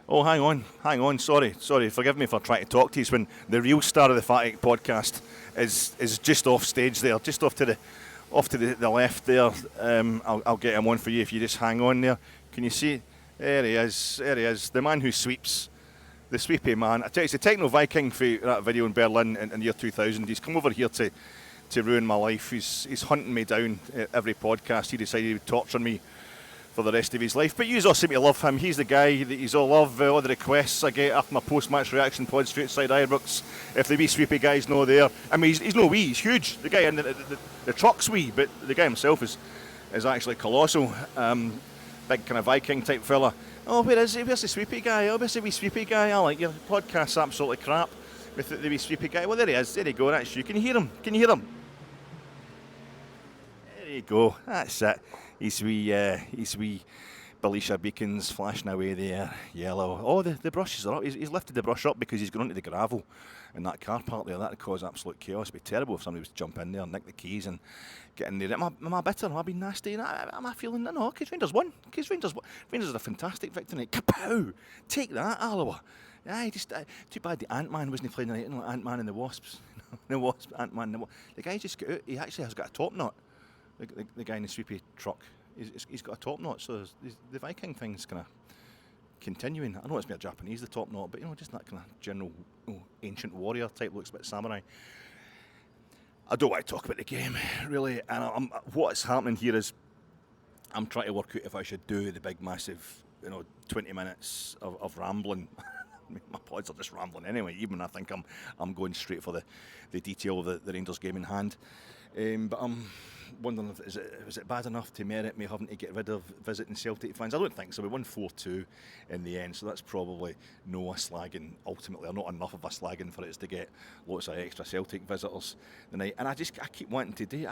Oh, hang on. Sorry. Forgive me for trying to talk to you when the real star of the Fatigue podcast is just off stage there, just off to the left there. I'll get him on for you if you just hang on there. Can you see? There he is. The man who sweeps. The sweepy man. I tell you, it's a Techno Viking for that video in Berlin in the year 2000. He's come over here to ruin my life. He's hunting me down every podcast. He decided he would torture me for the rest of his life. But you all seem to love him. He's the guy that you all love. All the requests I get after my post-match reaction pod straight side Ibrox. If the wee sweepy guy's no there. I mean, he's no wee. He's huge. The guy in the truck's wee, but the guy himself is actually colossal. Big kind of Viking type fella. Oh, where is he? Where's the sweepy guy? Oh, where's the wee sweepy guy? I like your podcast's absolutely crap with the wee sweepy guy. Well, there he is. There you go. That's you. Can you hear him? There you go. That's it. He's wee Belisha beacons flashing away there, yellow. Oh, the brushes are up. He's lifted the brush up because he's gone into the gravel in that car park there. That would cause absolute chaos. It'd be terrible if somebody was to jump in there and nick the keys and get in there. Am I bitter? Am I being nasty? Am I feeling no? Because Rangers won. Rangers are a fantastic victory. Kapow! Take that, Alloa. Yeah, too bad the Ant-Man wasn't playing tonight. You know, Ant-Man and the Wasps. The Wasps, Ant-Man. The guy just got out. He actually has got a top knot. The guy in the sweepy truck, he's got a top knot, so the Viking thing's kind of continuing. I know it's more Japanese, the top knot, but just that kind of general ancient warrior type, looks a bit samurai. I don't want to talk about the game, really, and what's happening here is I'm trying to work out if I should do the big, massive, 20 minutes of rambling. I mean, my pods are just rambling anyway, even when I think I'm going straight for the detail of the Rangers game in hand. But I'm wondering, is it bad enough to merit me having to get rid of visiting Celtic fans? I don't think so. We won 4-2 in the end, so that's probably no slagging, ultimately, or not enough of a slagging for us to get lots of extra Celtic visitors tonight. And I keep wanting to do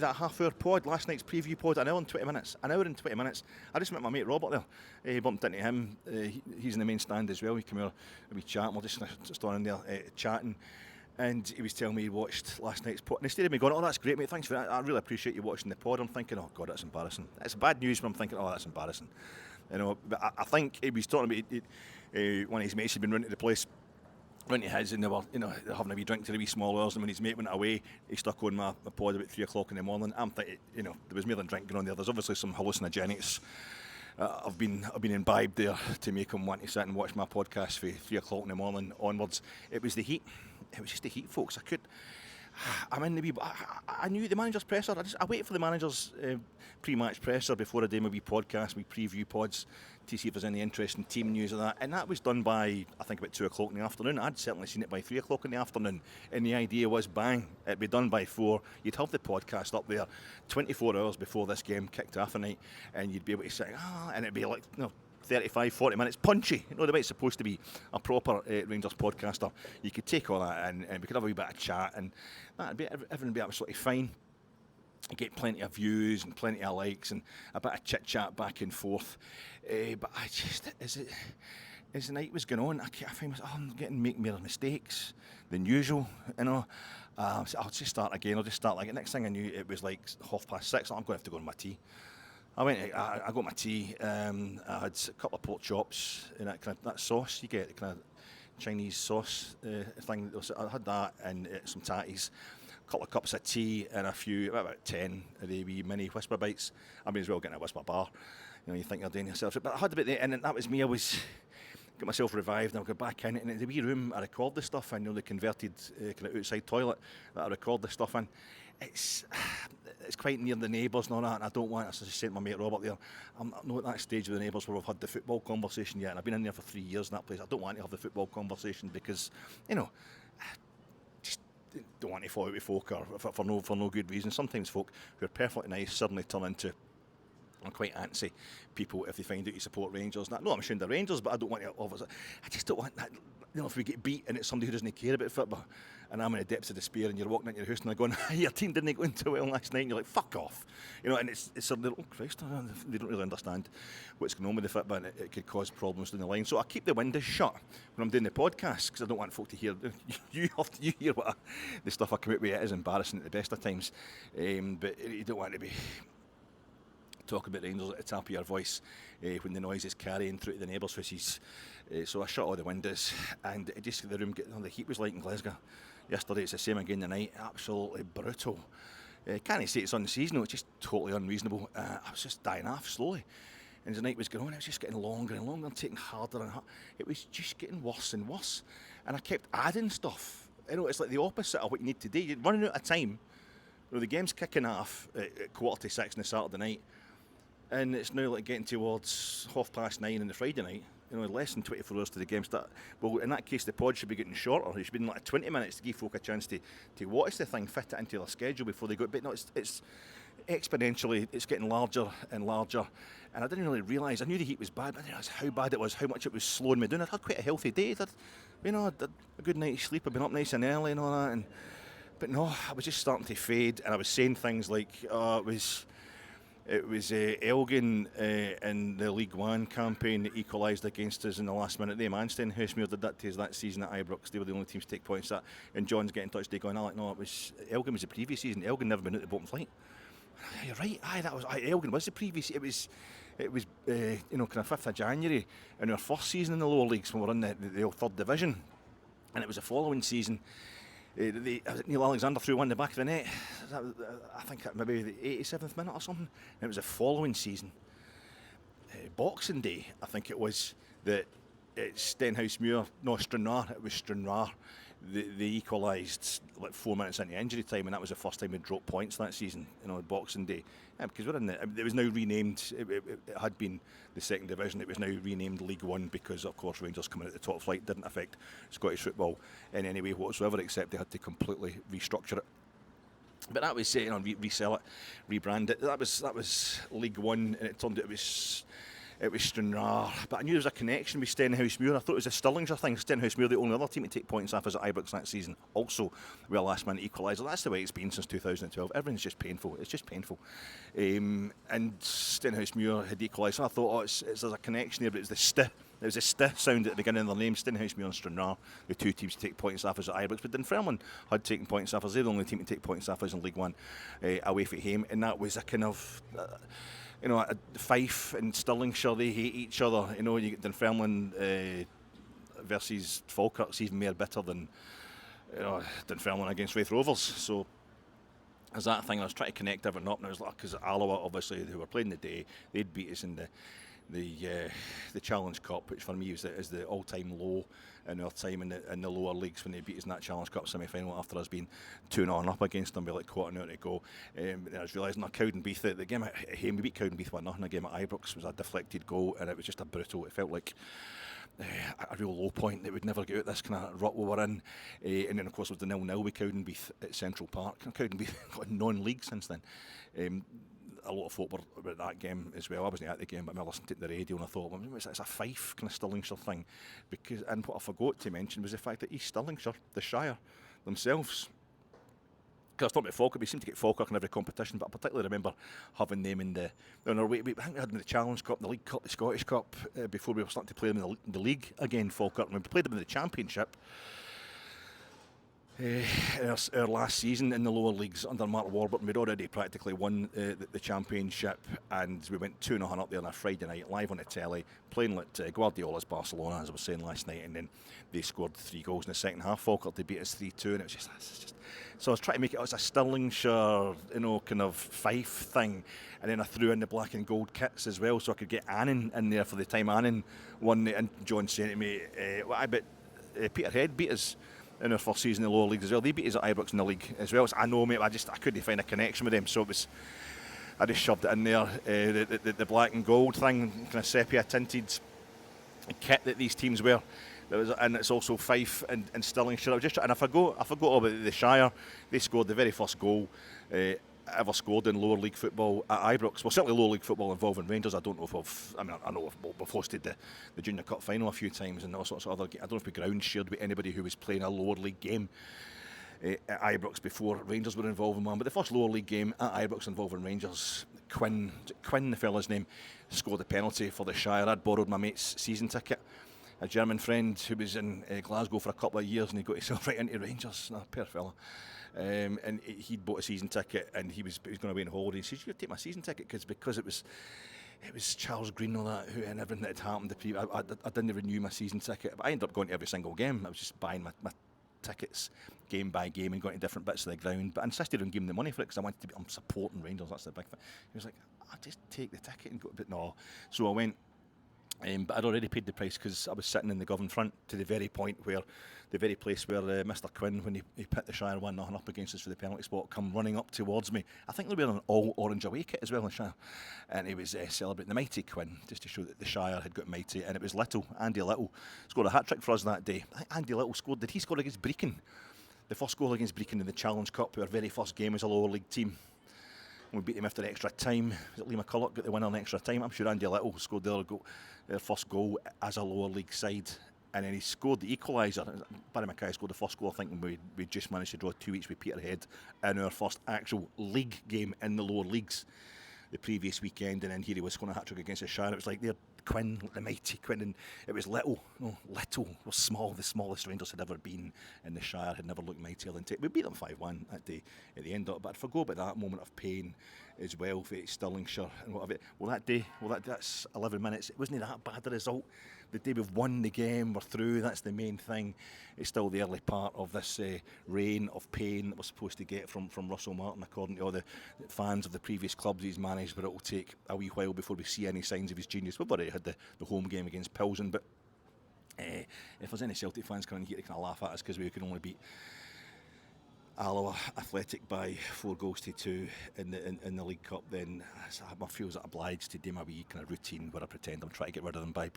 that half-hour pod, last night's preview pod, an hour and 20 minutes. I just met my mate Robert there. He bumped into him. He's in the main stand as well. He came here, we chat, and we're just standing there chatting. And he was telling me he watched last night's pod. And instead of me going, oh, that's great, mate, thanks for that. I really appreciate you watching the pod. I'm thinking, oh, God, that's embarrassing. It's bad news, but I'm thinking, oh, that's embarrassing. But I think he was talking about one of his mates had been running to the place, running to his, and they were, having a wee drink to the wee small hours. And when his mate went away, he stuck on my pod about 3 o'clock in the morning. I'm thinking, there was more than drinking on there. There's obviously some hallucinogenics. I've been imbibed there to make him want to sit and watch my podcast for 3 o'clock in the morning onwards. It was the heat. It was just the heat, folks. I knew the manager's presser. I wait for the manager's pre-match presser before I do my wee podcast, my preview pods, to see if there's any interesting team news of that. And that was done by, I think, about 2 o'clock in the afternoon. I'd certainly seen it by 3 o'clock in the afternoon. And the idea was, bang, it'd be done by 4. You'd have the podcast up there 24 hours before this game kicked off tonight, and you'd be able to say, and it'd be like, 35, 40 minutes, punchy. The way it's supposed to be a proper Rangers podcaster. You could take all that and we could have a wee bit of chat, and everything would be absolutely fine. You get plenty of views and plenty of likes and a bit of chit-chat back and forth. But as the night was going on, I find myself, I'm making more mistakes than usual, So I'll just start again. Next thing I knew, it was like 6:30. I'm going to have to go on my tea. I got my tea. I had a couple of pork chops and that sauce you get, the kind of Chinese sauce thing. I had that and some tatties, a couple of cups of tea, and about 10 of the wee mini Whisper bites. I mean, as well getting a Whisper bar. You think you're doing yourself. But I had a bit there, and that was me. I was got myself revived, and I'll go back in it. And in the wee room, I record the stuff in, the converted kind of outside toilet that I record the stuff in. It's quite near the neighbours and all that, and I don't want, as I said to my mate Robert there, I'm not at that stage with the neighbours where we've had the football conversation yet, and I've been in there for 3 years in that place. I don't want to have the football conversation because, I just don't want to fall out with folk or for no good reason. Sometimes folk who are perfectly nice suddenly turn into quite antsy people if they find out you support Rangers. No, I'm ashamed of Rangers, but I don't want to. I just don't want that. If we get beat and it's somebody who doesn't care about football, and I'm in the depths of despair, and you're walking into your house and they're going, your team didn't go into well last night, and you're like, fuck off. And it's sort of, oh Christ, they don't really understand what's going on with the football, and it could cause problems down the line. So I keep the windows shut when I'm doing the podcast, because I don't want folk to hear, you hear what the stuff I come out with. It is embarrassing at the best of times, but you don't want to be talk about Rangers at the top of your voice when the noise is carrying through to the neighbours' houses. So I shut all the windows, and it just the room the heat was like in Glasgow yesterday. It's the same again tonight. Absolutely brutal. Can't say it's unseasonal. It's just totally unreasonable. I was just dying off slowly. And as the night was going on, it was just getting longer and longer and taking harder and harder. It was just getting worse and worse. And I kept adding stuff. You know, it's like the opposite of what you need to do. You're running out of time. You know, the game's kicking off at 6:15 on the Saturday night. And it's now like getting towards 9:30 on the Friday night. You know, less than 24 hours to the game start. Well, in that case, the pod should be getting shorter. It should be in like 20 minutes to give folk a chance to watch the thing, fit it into their schedule before they go. But no, it's exponentially, it's getting larger and larger. And I didn't really realise, I knew the heat was bad, but I didn't realise how bad it was, how much it was slowing me down. I'd had quite a healthy day. I'd had a good night's sleep. I'd been up nice and early and all that. But no, I was just starting to fade, and I was saying things like, it was Elgin in the League One campaign that equalised against us in the last minute. Stenhousemuir did that to us that season at Ibrox. They were the only teams to take points. And John's getting in touch today going, no, Elgin was the previous season. Elgin never been out the bottom flight. You're right. Elgin was the previous. It was kind of 5th of January in our first season in the lower leagues when we were in the third division, and it was the following season. Neil Alexander threw one in the back of the net. I think maybe the 87th minute or something. And it was the following season, Boxing Day. I think it was that Stenhousemuir. No, Stranraer. It was Stranraer. They equalised like 4 minutes into injury time, and that was the first time we dropped points that season. You know, Boxing Day. Yeah, because it was now renamed. It had been the second division. It was now renamed League One because, of course, Rangers coming out the top flight didn't affect Scottish football in any way whatsoever, except they had to completely restructure it. But that was resell it, rebrand it. That was League One, and it turned out it was Stranraer, but I knew there was a connection with Stenhousemuir. I thought it was a Stirlingshire thing. Stenhousemuir, the only other team to take points off us at Ibrox that season, also with a last-minute equaliser. That's the way it's been since 2012. Everything's just painful. It's just painful. And Stenhousemuir had equalised. So I thought, there's a connection there, but it's the st. There was a st sound at the beginning of their name. Stenhousemuir and Stranraer, the two teams to take points off us at Ibrox. But Dunfermline had taken points off us. They're the only team to take points off us in League One away from home. And that was a kind of... Fife and Stirlingshire, they hate each other. You get Dunfermline versus Falkirk's even more bitter than Dunfermline against Raith Rovers. So as that thing, I was trying to connect everything up, and it was like, because Alloa, obviously, who were playing the day, they'd beat us in the Challenge Cup, which for me is the all-time low in our time in the lower leagues, when they beat us in that Challenge Cup semi-final after us being 2-0 up against them with like quarter hour to go. And I was realising Cowdenbeath, the game at home, we beat Cowdenbeath 1-0. The game at Ibrox was a deflected goal, and it was just a brutal. It felt like a real low point that we'd never get out this kind of rut we were in. And then, of course, with the 0-0 with Cowdenbeath at Central Park. Cowdenbeath got non-league since then. A lot of folk were at that game as well. I wasn't at the game, but I listened to the radio and I thought, it's a Fife kind of Stirlingshire thing. And what I forgot to mention was the fact that East Stirlingshire, the Shire themselves, because I thought about Falkirk, we seem to get Falkirk in every competition, but I particularly remember having them in I think we had them in the Challenge Cup, the League Cup, the Scottish Cup, before we were starting to play them in the league again, Falkirk. And we played them in the Championship. Our last season in the lower leagues under Mark Warburton, we'd already practically won the championship, and we went 2-0 up there on a Friday night, live on the telly, playing like Guardiola's Barcelona, as I was saying last night, and then they scored 3 goals in the second half. Falkirk, they beat us 3-2, and it was just so I was trying to make it as a Stirlingshire, kind of Fife thing, and then I threw in the black and gold kits as well, so I could get Annan in there for the time Annan won. And John saying to me, I bet Peterhead beat us in our first season in the lower leagues as well. They beat us at Ibrox in the league as well. So I know, mate, I couldn't find a connection with them, so I just shoved it in there. The black and gold thing, kind of sepia tinted kit that these teams wear. And it's also Fife and Stirlingshire. I forgot all about the Shire. They scored the very first goal ever scored in lower league football at Ibrox. Well, certainly lower league football involving Rangers. I don't know if I know we've hosted the Junior Cup final a few times and all sorts of other games. I don't know if we ground shared with anybody who was playing a lower league game at Ibrox before Rangers were involved in one. But the first lower league game at Ibrox involving Rangers, Quinn, the fella's name, scored a penalty for the Shire. I'd borrowed my mate's season ticket a German friend who was in Glasgow for a couple of years, and he got himself right into Rangers. Poor fella. And he'd bought a season ticket, and he was going away on holiday. He says, "You take my season ticket," because it was Charles Green and all that, and everything that had happened. I didn't renew my season ticket, but I ended up going to every single game. I was just buying my tickets game by game and going to different bits of the ground. But I insisted on giving him the money for it because I wanted to I'm supporting Rangers. That's the big thing. He was like, "I'll just take the ticket and go." But no, so I went. But I'd already paid the price because I was sitting in the Govan front to the very place where Mr. Quinn, when he put the Shire 1-0 up against us for the penalty spot, come running up towards me. I think they were wearing an all orange away kit as well in Shire, and he was celebrating the mighty Quinn, just to show that the Shire had got mighty. And it was Andy Little scored a hat trick for us that day. I think Andy Little scored. Did he score against Brecon? The first goal against Brecon in the Challenge Cup, our very first game as a lower league team. We beat them after extra time. Was it Lee McCulloch got the winner in extra time? I'm sure Andy Little scored their first goal as a lower league side, and then he scored the equaliser. Barry Mackay scored the first goal. I think we just managed to draw 2 each with Peterhead in our first actual league game in the lower leagues the previous weekend, and then here he was scoring a hat-trick against the Shire. It was like they're Quinn, the mighty Quinn, and it was Little was small, the smallest Rangers had ever been, and the Shire had never looked mightier than we beat them 5-1 at the end of it. But I'd forgo about that moment of pain as well for Stirlingshire and whatever. That's 11 minutes. It wasn't that bad a result. The day we've won the game, we're through. That's the main thing. It's still the early part of this reign of pain that we're supposed to get from Russell Martin, according to all the fans of the previous clubs he's managed. But it will take a wee while before we see any signs of his genius. We've already had the home game against Pilsen, but if there's any Celtic fans coming here to kind of laugh at us because we could only beat Alloa Athletic by 4-2 in the League Cup, then I feel obliged to do my wee kind of routine where I pretend I'm trying to get rid of them by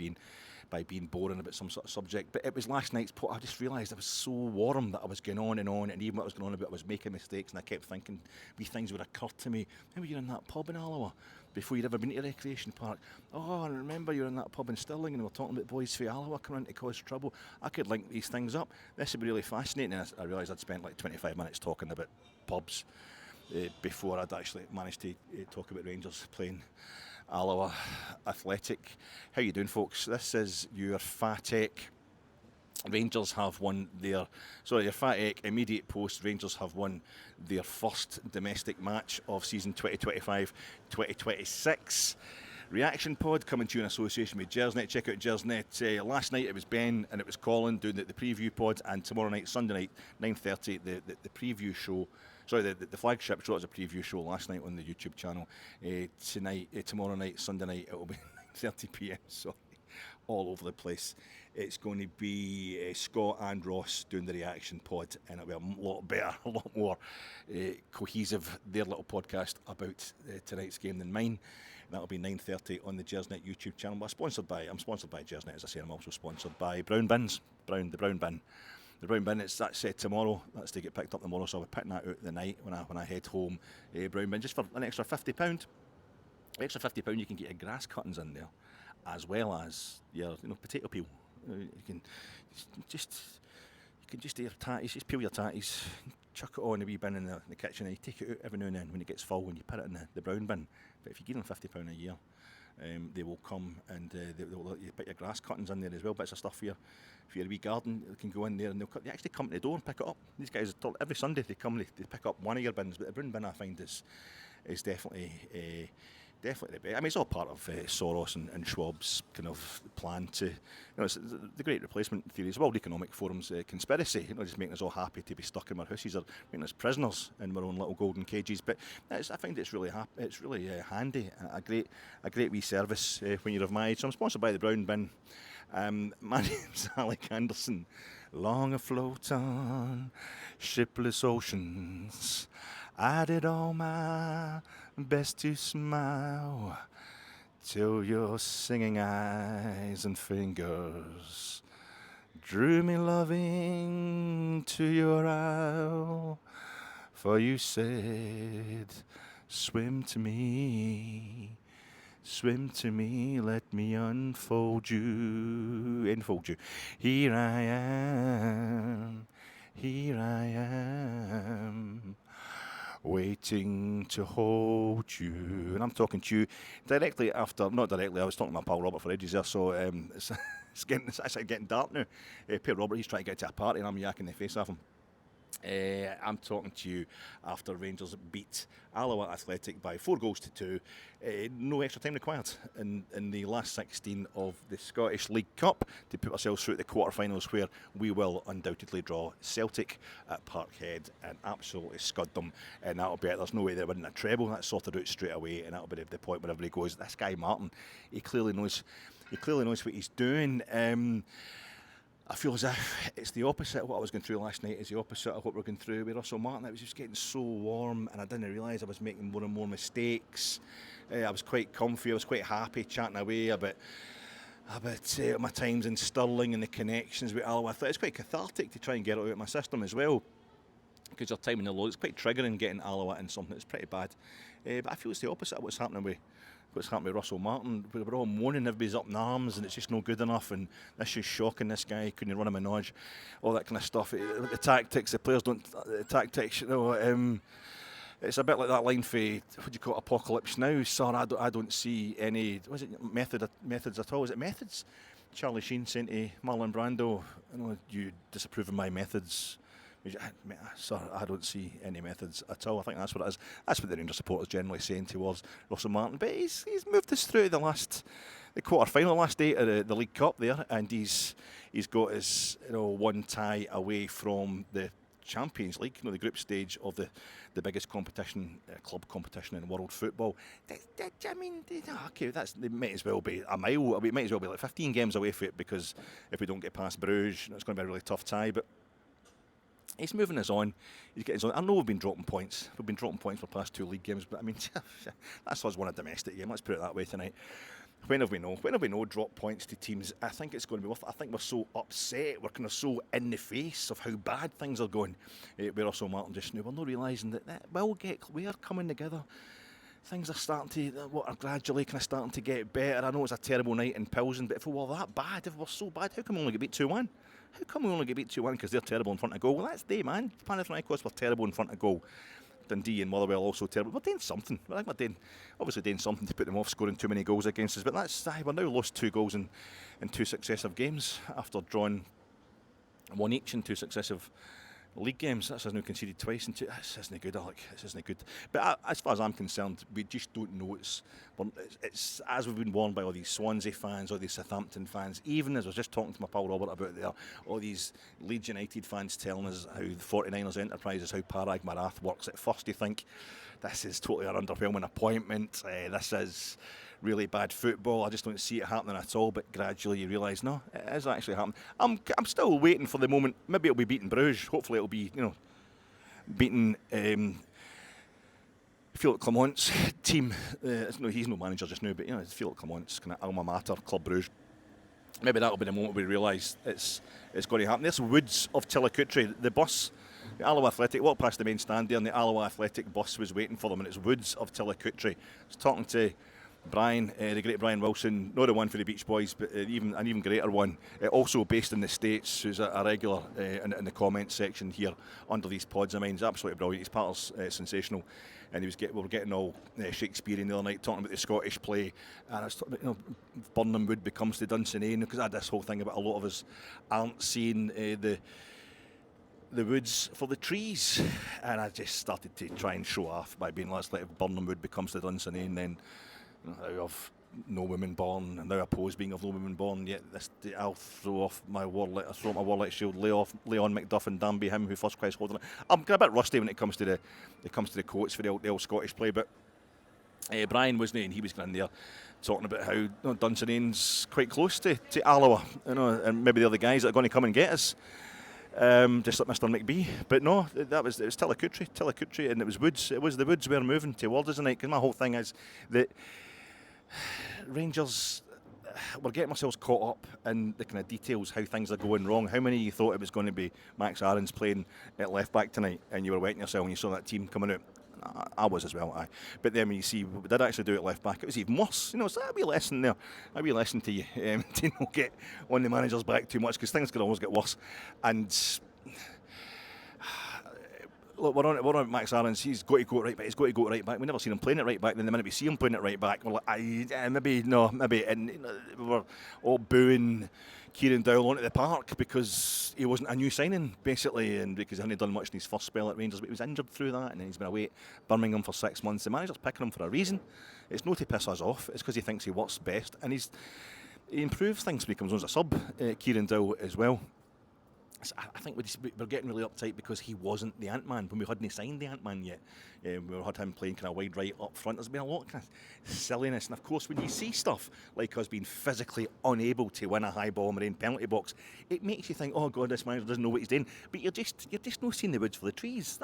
being boring about some sort of subject. But it was last night's pot. I just realised I was so warm that I was going on, and even what I was going on about, I was making mistakes, and I kept thinking wee things would occur to me. Maybe you're in that pub in Alloa before you'd ever been to a recreation park. Oh, I remember you were in that pub in Stirling and we were talking about boys for Alloa coming in to cause trouble. I could link these things up. This would be really fascinating. And I realised I'd spent like 25 minutes talking about pubs before I'd actually managed to talk about Rangers playing Alloa Athletic. How you doing, folks? This is your Fatek. Rangers have won your Fatek immediate post. Rangers have won their first domestic match of season 2025-2026. Reaction pod coming to you in association with Gersnet. Check out Gersnet. Last night it was Ben and it was Colin doing the preview pod, and tomorrow night, Sunday night, 9:30, the preview show. Sorry, the flagship show was a preview show last night on the YouTube channel. Tomorrow night, Sunday night, it will be 9:30 p.m. Sorry, all over the place. It's going to be Scott and Ross doing the reaction pod, and it'll be a lot better, a lot more cohesive, their little podcast about tonight's game than mine. And that'll be 9:30 on the Gersnet YouTube channel. But I'm sponsored by Gersnet, as I say. I'm also sponsored by Brown Bins. The Brown Bin. The Brown Bin, that's tomorrow. That's to get picked up tomorrow, so I'll be picking that out the night when I head home. Brown Bin, just for an extra £50. Extra £50, you can get your grass cuttings in there, as well as your potato peel. You can just do your tatties, just peel your tatties, chuck it all in a wee bin in the kitchen, and you take it out every now and then when it gets full, and you put it in the brown bin. But if you give them £50 a year, they will come and they'll let you put your grass cuttings in there as well, bits of stuff for your wee garden. They can go in there and they actually come to the door and pick it up. These guys, every Sunday they come, they pick up one of your bins, but the brown bin I find is definitely the best. I mean, it's all part of Soros and Schwab's kind of plan to, it's the great replacement theory. It's World Economic Forum's conspiracy, just making us all happy to be stuck in our houses or making us prisoners in our own little golden cages. But I find it's really handy, a great wee service when you're of my age. So I'm sponsored by the Brown Bin. My name's Alec Anderson. Long afloat on shipless oceans, I did all my best to smile till your singing eyes and fingers drew me loving to your isle. For you said, swim to me, let me enfold you. Here I am. waiting to hold you. And I'm talking to you directly after, not directly, I was talking to my pal Robert for ages there, so it's actually getting dark now. Poor Robert, he's trying to get to a party and I'm yakking the face off him. I'm talking to you after Rangers beat Alloa Athletic by 4-2. No extra time required in the last 16 of the Scottish League Cup to put ourselves through the quarter-finals, where we will undoubtedly draw Celtic at Parkhead and absolutely scud them. And that'll be it. There's no way they're winning a treble. That's sorted out straight away, and that'll be the point wherever he goes. This guy Martin, he clearly knows what he's doing. I feel as if it's the opposite of what I was going through last night. It's the opposite of what we're going through with Russell Martin. It was just getting so warm, and I didn't realise I was making more and more mistakes. I was quite comfy. I was quite happy chatting away about my times in Stirling and the connections with Alloa. I thought it's quite cathartic to try and get it out of my system as well, because your time in the low, it's quite triggering getting Alloa in something that's pretty bad. But I feel it's the opposite of what's happening with Russell Martin. We're all moaning, everybody's up in arms and it's just no good enough, and this is shocking, this guy couldn't run a menage, all that kind of stuff. The tactics, the players don't, the tactics, it's a bit like that line for, what do you call it, Apocalypse Now, son, I don't see any, was it methods at all? Is it methods? Charlie Sheen saying to Marlon Brando, you disapprove of my methods. Sir, I don't see any methods at all. I think that's what it is. That's what the Rangers supporters generally saying towards Russell Martin. But he's moved us through the quarter-final, last day of the League Cup there, and he's got his one tie away from the Champions League, the group stage of the biggest competition, club competition in world football. I mean, okay, it might as well be a mile. It might as well be like 15 games away from it, because if we don't get past Bruges, it's going to be a really tough tie. But he's moving us on. He's getting us on. I know we've been dropping points. We've been dropping points for the past 2 league games, but I mean, that's us won a domestic game. Let's put it that way tonight. When have we no drop points to teams? I think it's going to be worth it. I think we're so upset. We're kind of so in the face of how bad things are going. With Russell Martin just now, we're not realising that we are coming together. Things are gradually kind of starting to get better. I know it's a terrible night in Pilsen, but if we were that bad, if we're so bad, how come we only get beat 2-1? How come we only get beat 2-1? Because they're terrible in front of goal. Well, that's they, man. Panathinaikos were terrible in front of goal. Dundee and Motherwell also terrible. We're doing something. I think we're doing something to put them off scoring too many goals against us. But we're now lost 2 goals in 2 successive games after drawing 1 each in 2 successive league games. That's us now conceded twice. This isn't good, Alec. This isn't good. But as far as I'm concerned, we just don't know. It's as we've been warned by all these Swansea fans, all these Southampton fans, even as I was just talking to my pal Robert about there, all these Leeds United fans telling us how the 49ers Enterprise is how Parag Marath works. At first you think, this is totally an underwhelming appointment. This is really bad football. I just don't see it happening at all. But gradually you realise, no, it is actually happening. I'm still waiting for the moment. Maybe it'll be beating Bruges. Hopefully it'll be beating Philippe Clement's team. He's no manager just now, but it's Philippe Clement's kind of alma mater, Club Bruges. Maybe that'll be the moment we realise it's going to happen. There's Woods of Tillicutri, the bus. The Alloa Athletic walked past the main stand there, and the Alloa Athletic bus was waiting for them, and it's Woods of Tillicutri. I was talking to Brian, the great Brian Wilson, not the one for the Beach Boys, but an even greater one, also based in the States, who's a regular in the comments section here under these pods. I mean, he's absolutely brilliant. His partner's sensational, and we were getting all Shakespearean the other night, talking about the Scottish play, and I was talking about, Burnham Wood becomes the Dunsinane, because I had this whole thing about a lot of us aren't seeing the woods for the trees, and I just started to try and show off by being like, if Burnham Wood becomes the Dunsinane, then of no women born, and now oppose being of no women born, yet I'll throw my warlike shield, lay off Leon Macduff and Danby him who first Christ holding it. I'm a bit rusty when it comes to the quotes for the old Scottish play, but Brian wasn't, and he was in there talking about how Dunsinane's quite close to Alloa, and maybe the other guys that are going to come and get us. Just like Mr. McBee, but no, it was Tillicutri, and it was Woods. It was the Woods we're moving towards, isn't it? Because my whole thing is that Rangers, we're getting ourselves caught up in the kind of details, how things are going wrong. How many of you thought it was going to be Max Aarons playing at left back tonight, and you were wetting yourself when you saw that team coming out? I was as well, aye. But then when you see we did actually do it left back, it was even worse. So a wee lesson there, a wee lesson to you to not get on the manager's back too much, because things could always get worse. And look, we're on Max Aarons. He's got to go right back. He's got to go right back. We never seen him playing it right back. Then the minute we see him playing it right back, we're like, maybe no, maybe. And we were all booing Kieran Dowell onto the park because he wasn't a new signing, basically, and because he hadn't done much in his first spell at Rangers, but he was injured through that, and then he's been away at Birmingham for 6 months. The manager's picking him for a reason. It's not to piss us off. It's because he thinks he works best, and he improves things when he comes on as a sub. Kieran Dowell as well. I think we're getting really uptight because he wasn't the Ant-Man when we hadn't signed the Ant-Man yet. We had him playing kind of wide right up front. There's been a lot of kind of silliness, and of course when you see stuff like us being physically unable to win a high ball in penalty box, it makes you think, oh God, this manager doesn't know what he's doing. But you're just not seeing the woods for the trees.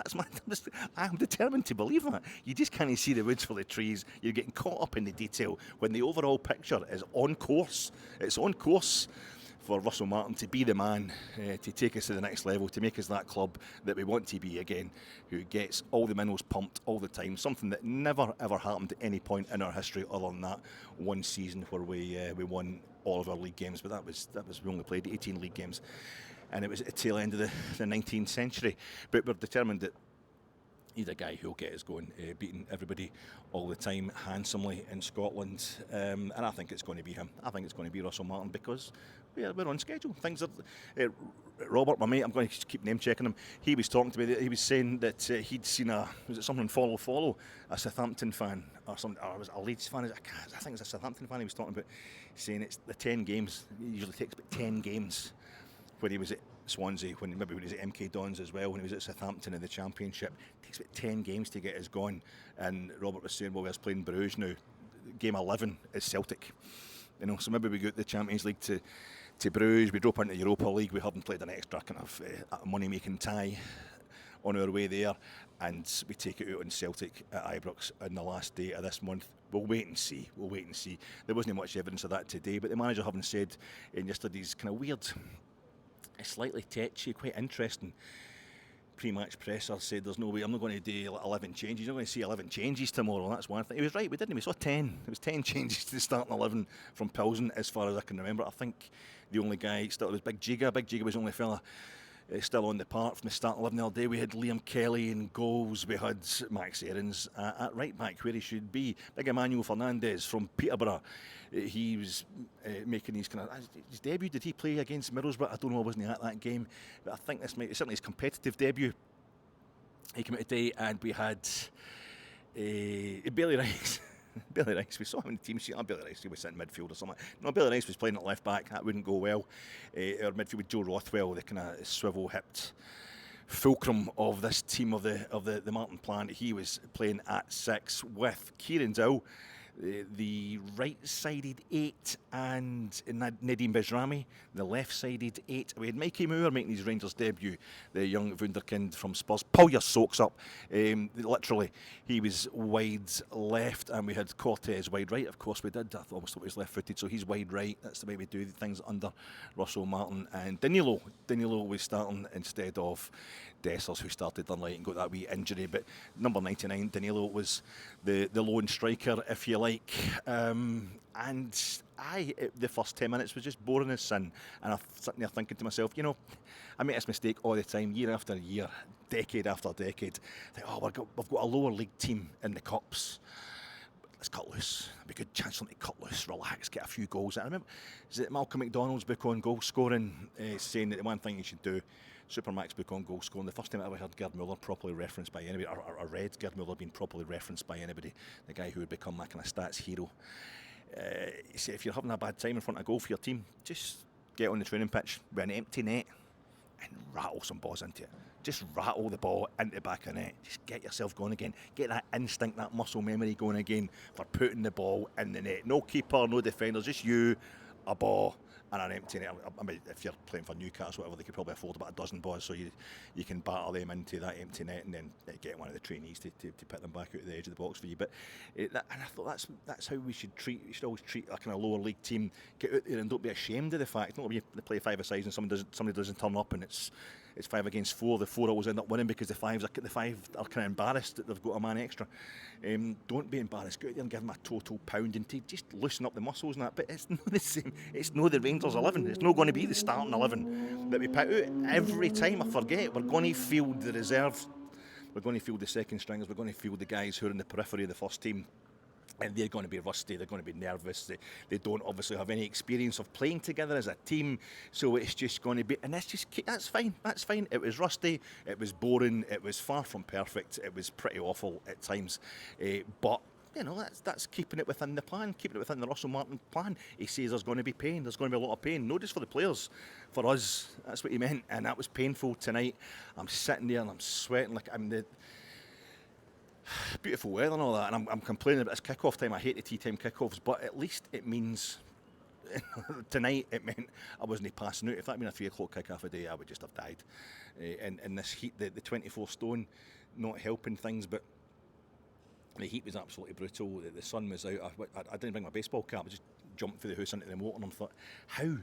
I'm determined to believe that. You just can't see the woods for the trees. You're getting caught up in the detail when the overall picture is on course. It's on course for Russell Martin to be the man to take us to the next level, to make us that club that we want to be again, who gets all the minerals pumped all the time, something that never ever happened at any point in our history other than that one season where we won all of our league games, but that was we only played 18 league games, and it was at the tail end of the 19th century. But we're determined that he's a guy who'll get us going, beating everybody all the time handsomely in Scotland, and I think it's going to be him. I think it's going to be Russell Martin because we're on schedule. Things are. Robert, my mate, I'm going to keep name checking him. He was talking to me. He was saying that he'd seen was it someone follow a Southampton fan or something, or was it a Leeds fan? I think it's a Southampton fan. He was talking about saying it's the 10 games. It usually takes about 10 games. When he was at Swansea, when he was at MK Dons as well, when he was at Southampton in the Championship, it takes about 10 games to get us going. And Robert was saying, well, we're playing Bruges now. Game 11 is Celtic. So maybe we go to the Champions League to Bruges, we drop into the Europa League, we haven't played an extra kind of money-making tie on our way there, and we take it out on Celtic at Ibrox on the last day of this month. We'll wait and see. There wasn't much evidence of that today, but the manager having said in yesterday's kind of weird, slightly tetchy, quite interesting pre-match presser, said there's no way, I'm not going to do 11 changes. You're not going to see 11 changes tomorrow. That's one thing. He was right, we didn't. We saw 10. It was 10 changes to the starting 11 from Pilsen, as far as I can remember. I think the only guy still was Big Giga. Big Giga was the only fella still on the park from the starting 11 the other day. We had Liam Kelly in goals. We had Max Aarons at right back where he should be. Big Emmanuel Fernandez from Peterborough. He was making his debut. Did he play against Middlesbrough? I don't know. I wasn't at that game, but I think this might certainly his competitive debut. He came out today, and we had Bailey Rice. Bailey Rice, we saw him in the team sheet. Bailey Rice, he was sitting midfield or something. No, Bailey Rice was playing at left back. That wouldn't go well. Our midfield with Joe Rothwell, the kind of swivel-hipped fulcrum of this team of the Martin plan. He was playing at 6 with Kieran Dowell, the right-sided 8, and Nadeem Bajrami, the left-sided 8. We had Mikey Moore making his Rangers debut, the young wunderkind from Spurs. Pull your socks up. Literally, he was wide left, and we had Cortez wide right. Of course we did. I almost thought he was left-footed, so he's wide right. That's the way we do things under Russell Martin. And Danilo was starting instead of Dessers, who started unlike and got that wee injury. But number 99, Danilo, was the lone striker, if you like. And the first 10 minutes was just boring as sin. And I'm sitting there thinking to myself, I make this mistake all the time, year after year, decade after decade. We've got a lower league team in the cups. Let's cut loose. It'll be a good chance for them to cut loose, relax, get a few goals. I remember, is it Malcolm McDonald's book on goal scoring, saying that the one thing you should do, Supermax book on goal scoring, the first time I ever heard Gerd Muller properly referenced by anybody, or read Gerd Muller being properly referenced by anybody, the guy who would become my kind of stats hero. He said, if you're having a bad time in front of goal for your team, just get on the training pitch with an empty net and rattle some balls into it. Just rattle the ball into the back of the net. Just get yourself going again. Get that instinct, that muscle memory going again for putting the ball in the net. No keeper, no defenders, just you, a ball, and an empty net. I mean, if you're playing for Newcastle, whatever, they could probably afford about a dozen balls, so you can batter them into that empty net and then get one of the trainees to put them back out at the edge of the box for you. But and I thought that's how we should treat. We should always treat a kind of lower league team. Get out there and don't be ashamed of the fact. Not when you play 5-a-side and somebody doesn't turn up and it's 5 against 4. The 4 always end up winning because the 5 are kind of embarrassed that they've got a man extra. Don't be embarrassed. Go out there and give them a total pounding to just loosen up the muscles and that. But it's not the same. It's not the Rangers 11. It's not going to be the starting 11 that we put out every time. I forget. We're going to field the reserve we're going to field the second stringers, we're going to field the guys who are in the periphery of the first team. And they're going to be rusty, they're going to be nervous, they don't obviously have any experience of playing together as a team, so it's just going to be, and that's fine. It was rusty, it was boring, it was far from perfect, it was pretty awful at times, but you know, that's keeping it within the plan, keeping it within the Russell Martin plan. He says there's going to be pain, there's going to be a lot of pain, not just for the players, for us, that's what he meant, and that was painful tonight. I'm sitting there and I'm sweating like I'm the beautiful weather and all that, and I'm complaining about this kick-off time. I hate the tea time kick-offs, but at least it means tonight it meant I wasn't passing out. If that had been a 3 o'clock kick-off a day, I would just have died. In this heat, the 24 stone not helping things, but the heat was absolutely brutal. The sun was out. I didn't bring my baseball cap. I just jumped through the house into the motor and thought, how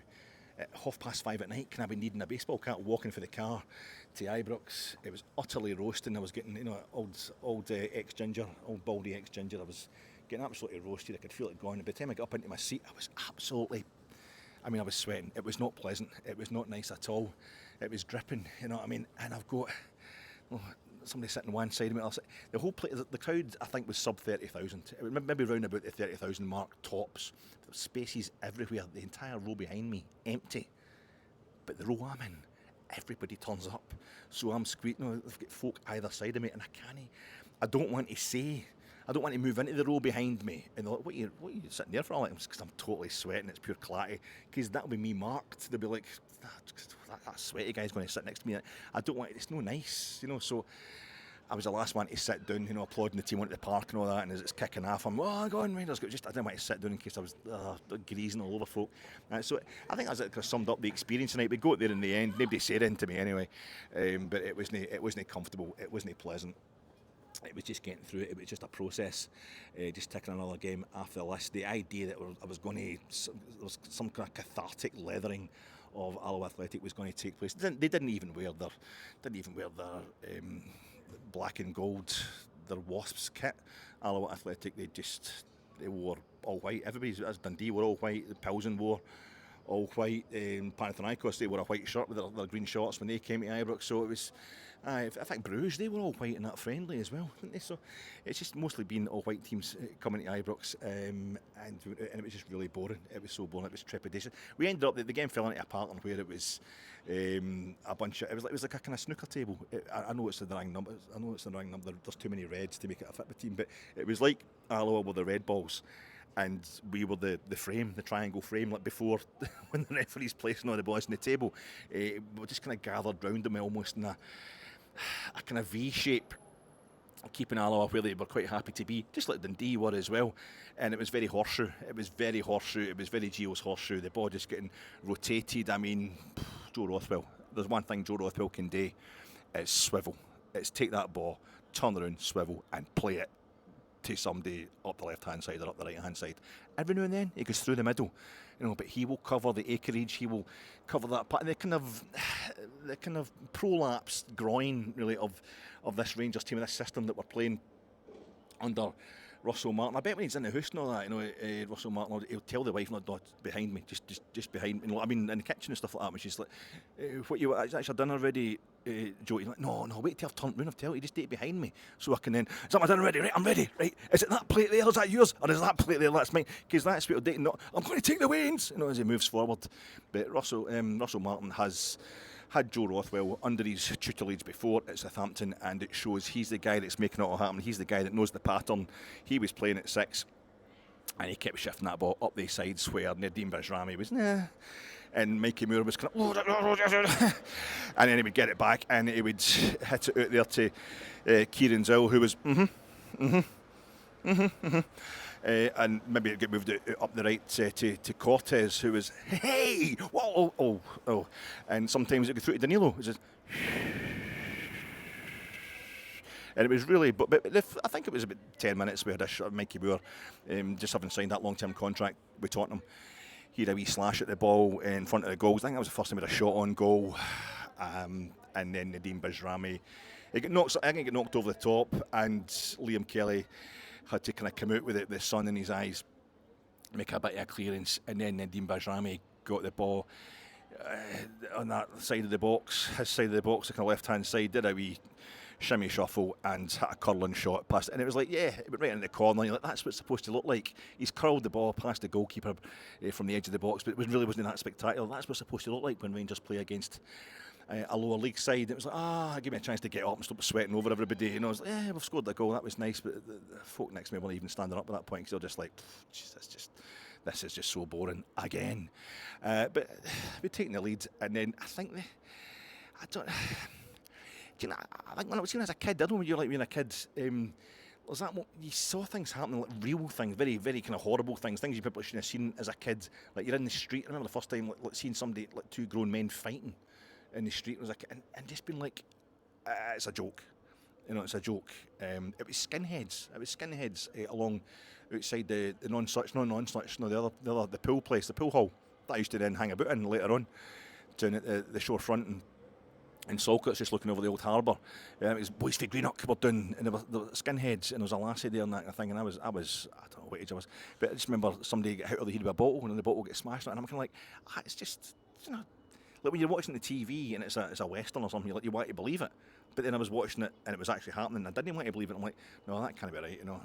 at 5:30 at night can I be needing a baseball cap, walking for the car to Ibrox? It was utterly roasting. I was getting, you know, old ex-ginger, old baldy ex-ginger. I was getting absolutely roasted. I could feel it going. By the time I got up into my seat, I was absolutely, I was sweating. It was not pleasant. It was not nice at all. It was dripping, you know what I mean? And I've got somebody sitting one side of me. The whole place, the crowd, I think, was sub 30,000. It was maybe round about the 30,000 mark tops. There were spaces everywhere. The entire row behind me, empty. But the row I'm in, everybody turns up. So I'm squeaking. They've got folk either side of me, and I don't want to say, I don't want to move into the row behind me. And they're like, what are you sitting there for? I'm like, because I'm totally sweating, it's pure clarity. Because that'll be me marked. They'll be like, that sweaty guy's going to sit next to me. I don't want it, it's no nice, you know. So I was the last one to sit down, you know, applauding the team onto the park and all that, and as it's kicking off, I'm, go on, Rangers. I didn't want to sit down in case I was greasing all over folk. So I think that's kind of summed up the experience tonight. We got there in the end, nobody said anything to me anyway, but it wasn't comfortable, it wasn't pleasant. It was just getting through it. It was just a process, just ticking another game after the list. The idea that there was some kind of cathartic leathering of Alloa Athletic was going to take place. They didn't even wear their black and gold, their Wasps kit. Alloa Athletic, they wore all white. Everybody, as Dundee, were all white. The Pilsen wore all white. Panathinaikos, they wore a white shirt with their green shorts when they came to Ibrox. So it was, I think Bruges, they were all white in that friendly as well, didn't they? So it's just mostly been all white teams coming to Ibrox, and it was just really boring. It was so boring. It was trepidation. We ended up, the game fell into a pattern where it was a bunch of, it was like a kind of snooker table. I know it's the wrong number. There's too many reds to make it a football team, but it was like Alloa were the red balls, and we were the frame, the triangle frame, like before when the referee's placing all the balls on the table. We just kind of gathered round them almost in a kind of V shape, keeping Alloa where they were quite happy to be, just like Dundee were as well. And it was very horseshoe. It was very Gio's horseshoe. The ball just getting rotated. Joe Rothwell, there's one thing Joe Rothwell can do, it's swivel. It's take that ball, turn around, swivel, and play it to somebody up the left-hand side or up the right-hand side. Every now and then he goes through the middle, you know, but he will cover the acreage, he will cover that part, the kind of prolapsed groin really of this Rangers team, this system that we're playing under Russell Martin. I bet when he's in the house and all that, you know, Russell Martin, he'll tell the wife, not behind me, just behind me. I mean, in the kitchen and stuff like that, when she's like, what you actually done already, Joe? He's like, no, wait till I've turned round, I've told you, just take it behind me, so I can then, is that my dinner ready? Right, I'm ready, right? Is it that plate there, is that yours? Or is that plate there, that's mine? Because that's what he'll do, no, I'm going to take the weigh-ins, you know, as he moves forward. But Russell Martin has had Joe Rothwell under his tutelage before at Southampton, and it shows he's the guy that's making it all happen. He's the guy that knows the pattern. He was playing at 6, and he kept shifting that ball up the sides where Nadim Bajrami was, and Mikey Moore was kind of, and then he would get it back, and he would hit it out there to Kieran Zill, who was, and maybe it get moved up the right to Cortez, who was, hey, whoa, oh, and sometimes it would go through to Danilo, it was just, and it was really, but I think it was about 10 minutes we had a shot of Mikey Moore, just having signed that long-term contract with Tottenham. He had a wee slash at the ball in front of the goals. I think that was the first time he had a shot on goal, and then Nadim Bajrami, I think he got knocked over the top, and Liam Kelly had to kind of come out with the sun in his eyes, make a bit of a clearance, and then Nadim Bajrami got the ball on that side of the box, his side of the box, the kind of left-hand side, did a wee shimmy shuffle and hit a curling shot past it. And it was like, yeah, it went right in the corner. You're like, that's what it's supposed to look like. He's curled the ball past the goalkeeper from the edge of the box, but it really wasn't that spectacular. That's what it's supposed to look like when Rangers play against a lower league side. It was like, give me a chance to get up and stop sweating over everybody. You know, I was like, yeah, we've scored the goal. That was nice, but the folk next to me weren't even standing up at that point because they're just like, this is just so boring again. But we're taking the lead, and then I think I think when I was even as a kid, I don't know when you were like being a kid. Was that what you saw things happening, like real things, very, very kind of horrible things you probably shouldn't have seen as a kid. Like you're in the street. I remember the first time like seeing somebody, like two grown men fighting in the street. It was like, and just being like, it's a joke. You know, it's a joke. It was skinheads. Along outside the the pool place, the pool hall that I used to then hang about in later on, down at the shorefront in Salcott's, just looking over the old harbour. It was boys from Greenock were down, and there were skinheads, and there was a lassie there and that kind of thing. And I don't know what age I was, but I just remember somebody get out of the head with a bottle, and then the bottle gets smashed, and I'm kind of like, it's just, you know, like when you're watching the TV and it's a western or something, you want to believe it. But then I was watching it and it was actually happening. I didn't want to believe it. I'm like, no, that can't be right, you know.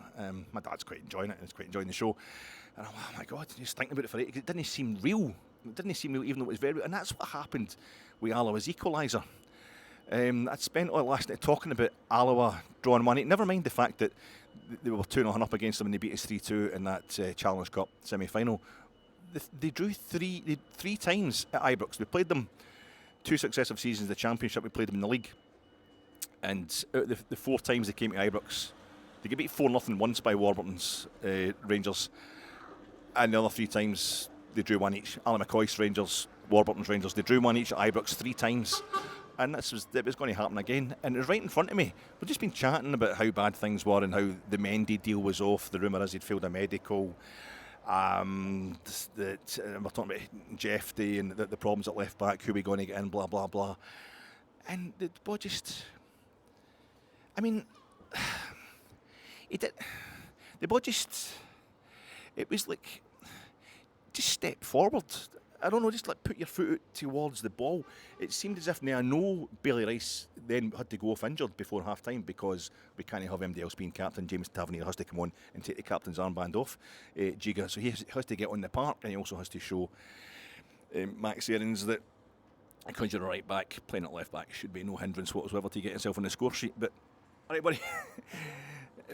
My dad's quite enjoying it and he's quite enjoying the show. And I'm like, oh my God, just thinking about it for it. It didn't seem real. Even though it was very real. And that's what happened with Alloa's equaliser. I'd spent all last night talking about Alloa drawing money. Never mind the fact that they were 2-0 up against them and they beat us 3-2 in that Challenge Cup semi-final. They drew three times at Ibrox. We played them 2 successive seasons in the Championship. We played them in the league. And out of the 4 times they came to Ibrox, they get beat 4-0 once by Warburton's Rangers. And the other 3 times they drew 1 each. Alan McCoy's Rangers, Warburton's Rangers. They drew 1 each at Ibrox 3 times. And it was going to happen again. And it was right in front of me. We've just been chatting about how bad things were and how the Mendy deal was off. The rumour is he'd failed a medical. We're talking about Jeffy and the problems at left back, who we're going to get in, blah, blah, blah. And the boy just... I mean... he did... The boy just... It was like... Just step forward. I don't know, just like put your foot out towards the ball. It seemed as if now I know Bailey Rice then had to go off injured before half time because we can't have MD else being captain. James Tavernier has to come on and take the captain's armband off Giga. So he has to get on the park, and he also has to show Max Aarons that because you're a right back, playing at left back should be no hindrance whatsoever to get himself on the score sheet. But all right, buddy.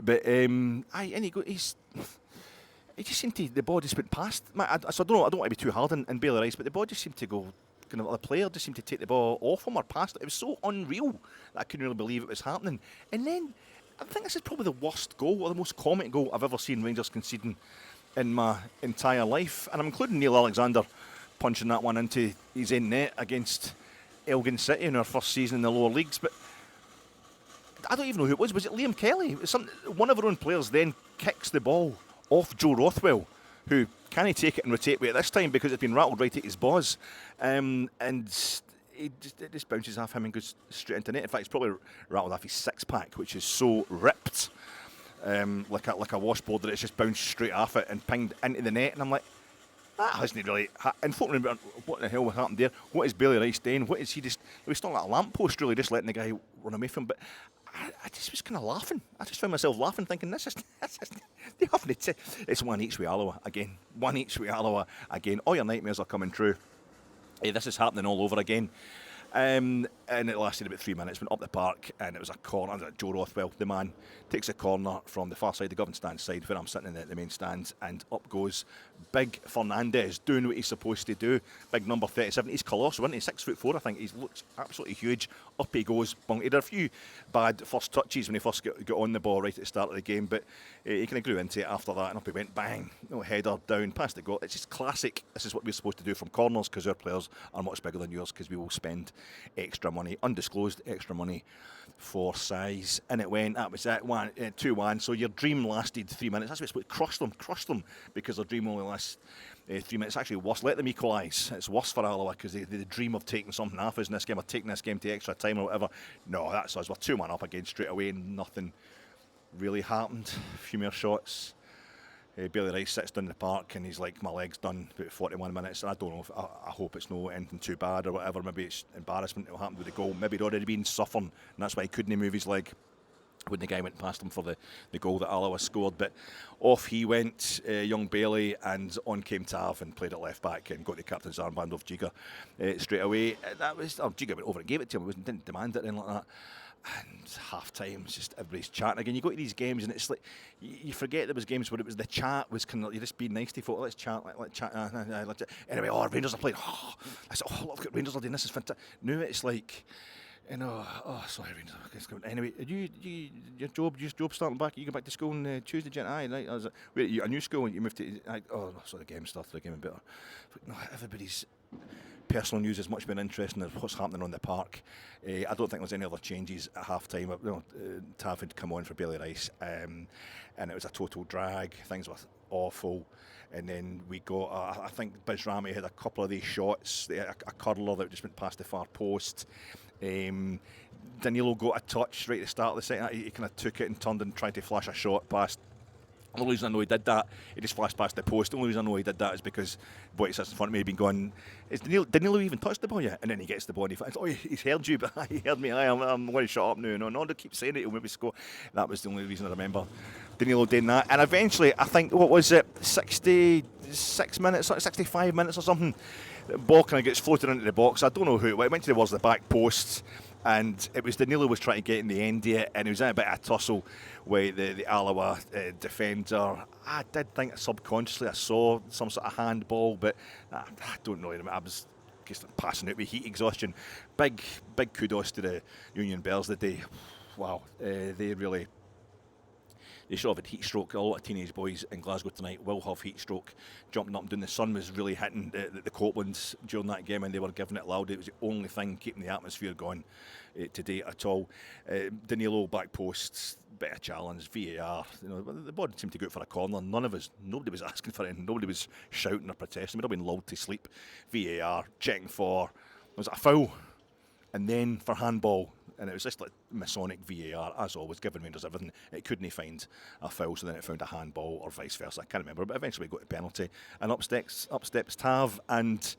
But he just seemed to, the ball just went past. So I don't know, I don't want to be too hard on Bailey Rice, but the ball just seemed to go, kind of, the player just seemed to take the ball off him or past it. It was so unreal that I couldn't really believe it was happening. And then, I think this is probably the worst goal, or the most comic goal I've ever seen Rangers conceding in my entire life. And I'm including Neil Alexander punching that one into his own net against Elgin City in our first season in the lower leagues. But I don't even know who it was. Was it Liam Kelly? One of our own players then kicks the ball off Joe Rothwell, who can't take it and rotate with it this time because it's been rattled right at his balls. And it just bounces off him and goes straight into net. In fact, it's probably rattled off his six-pack, which is so ripped, like a washboard, that it's just bounced straight off it and pinged into the net. And I'm like, that hasn't really... And folk remember, what the hell happened there? What is Bailey Rice doing? What is he just... He was still like a lamppost, really, just letting the guy run away from him. But I just was kind of laughing. I just found myself laughing, thinking, this is they haven't it's 1 each with Alloa again. 1 each with Alloa again. All your nightmares are coming true. This is happening all over again. And it lasted about 3 minutes. Went up the park, and it was a corner. Joe Rothwell, the man, takes a corner from the far side, the Govan stand side, where I'm sitting in the main stand, and up goes Big Fernandez, doing what he's supposed to do. Big number 37. He's colossal, isn't he? 6'4", I think. He looks absolutely huge. Up he goes. He had a few bad first touches when he first got on the ball right at the start of the game, but he kind of grew into it after that, and up he went, bang, header down, past the goal. It's just classic. This is what we're supposed to do from corners, because our players are much bigger than yours, because we will spend extra money, undisclosed extra money, for size. And it went, that was it, 2-1. So your dream lasted 3 minutes. That's what it's supposed to crush them, because their dream only lasts 3 minutes. Actually worse, let them equalise. It's worse for Alloa, because they dream of taking something off us in this game, or taking this game to extra time or whatever. No, that's us. We're 2-1 up again straight away, and nothing really happened. A few more shots. Bailey Rice sits down in the park and he's like, my leg's done, about 41 minutes. And I don't know, if I hope it's no anything too bad or whatever. Maybe it's embarrassment that happened with the goal. Maybe he'd already been suffering, and that's why he couldn't move his leg when the guy went past him for the goal that Alloa scored. But off he went, young Bailey, and on came Tav and played at left back and got the captain's armband off Giga straight away. That was, Giga went over and gave it to him. Didn't demand it or anything like that. And half time, it's just everybody's chatting again. You go to these games and it's like you forget there was games where it was the chat was kind of, you just be nice to folk. Let's chat, let's chat. Anyway, Rangers are playing. I said, look at Rangers are doing this. Is fantastic. Now it's like, sorry, Rangers. Anyway, your job starting back. You go back to school on Tuesday, Jen. Aye, right. Wait, a new school. You moved to. The game started. The game better. But no, everybody's personal news is much more interesting than what's happening on the park. I don't think there's any other changes at half time. Tav had come on for Bailey Rice, and it was a total drag. Things were awful. And then we got, I think Bijrami had a couple of these shots, a curler that just went past the far post. Danilo got a touch right at the start of the second. He kind of took it and turned and tried to flash a shot past. The only reason I know he did that, he just flashed past the post. The only reason I know he did that is because boy sits in front of me, been going, is Danilo even touched the ball yet? And then he gets the ball and he's heard you, but he heard me. I'm going to shut up now. No, they keep saying it, he'll maybe score. That was the only reason I remember Danilo doing that. And eventually, I think, 66 minutes, 65 minutes or something, the ball kind of gets floated into the box. I don't know who it went towards the back post. And it was Danilo was trying to get in the end of it, and he was in a bit of a tussle with the Alloa defender. I did think subconsciously I saw some sort of handball, but I don't know. I was just passing out with heat exhaustion. Big kudos to the Union Bears that day. Wow, they should have had heat stroke. A lot of teenage boys in Glasgow tonight will have heat stroke, jumping up and down. The sun was really hitting the Copelands during that game, and they were giving it loud. It was the only thing keeping the atmosphere going today at all. Danilo back posts, bit of challenge, VAR. The ball seemed to go out for a corner. Nobody was asking for it. Nobody was shouting or protesting. We'd all been lulled to sleep. VAR checking for, was it a foul? And then for handball. And it was just like Masonic VAR, as always, giving Rangers everything. It couldn't find a foul, so then it found a handball or vice versa. I can't remember, but eventually we got to penalty. And up steps Tav, and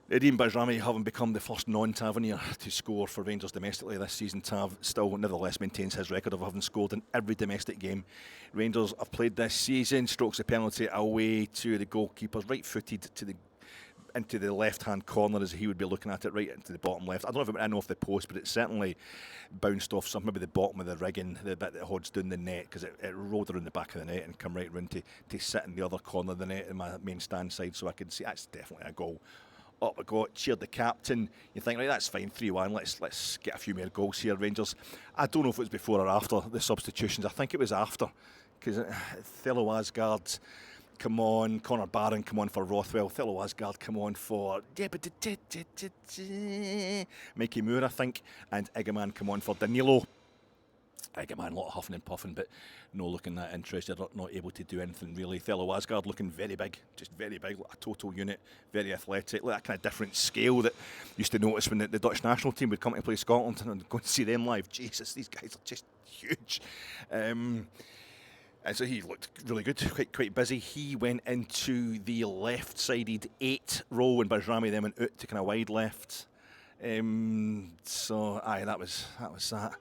Edim Bijrami, having become the first non-Tavernier to score for Rangers domestically this season. Tav still nevertheless maintains his record of having scored in every domestic game Rangers have played this season. Strokes the penalty away to the goalkeepers, right-footed into the left-hand corner as he would be looking at it, right into the bottom left. I don't know if it went in off the post, but it certainly bounced off maybe the bottom of the rigging, the bit that holds down the net, because it rolled around the back of the net and come right round to sit in the other corner of the net in my main stand side, so I could see that's definitely a goal. Up we got, cheered the captain. You think, right, that's fine, 3-1, let's get a few more goals here, Rangers. I don't know if it was before or after the substitutions. I think it was after, because Thello Asgard come on, Connor Barron come on for Rothwell, Thello Asgard come on for Mikey Moore, I think, and Egeman come on for Danilo. Egeman, a lot of huffing and puffing, but no looking that interested, not able to do anything really. Thello Asgard looking very big, just very big, like a total unit, very athletic, like that kind of different scale that used to notice when the Dutch national team would come to play Scotland and go and see them live. Jesus, these guys are just huge. And so he looked really good, quite busy. He went into the left-sided 8 role, and Bijrami then went out to kind of wide left. That was that.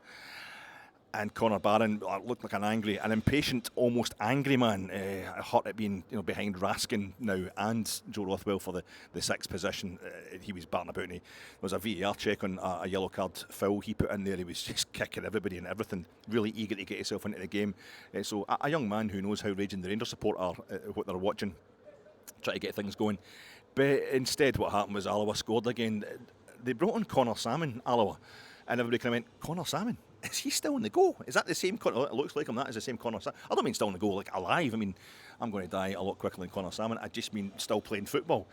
And Connor Barron looked like an impatient, almost angry man. Hurt at being behind Raskin now and Joe Rothwell for the 6th position. He was batting about, and there was a VAR check on a yellow card foul he put in there. He was just kicking everybody and everything, really eager to get himself into the game. So a young man who knows how raging the Rangers support are, what they're watching, try to get things going. But instead what happened was Alloa scored again. They brought on Connor Salmon, Alloa, and everybody kind of went, Connor Salmon? Is he still in the goal? Is that the same Connor? It looks like him. That is the same Connor Salmon. I don't mean still in the goal, like alive. I mean, I'm going to die a lot quicker than Connor Salmon. I just mean still playing football.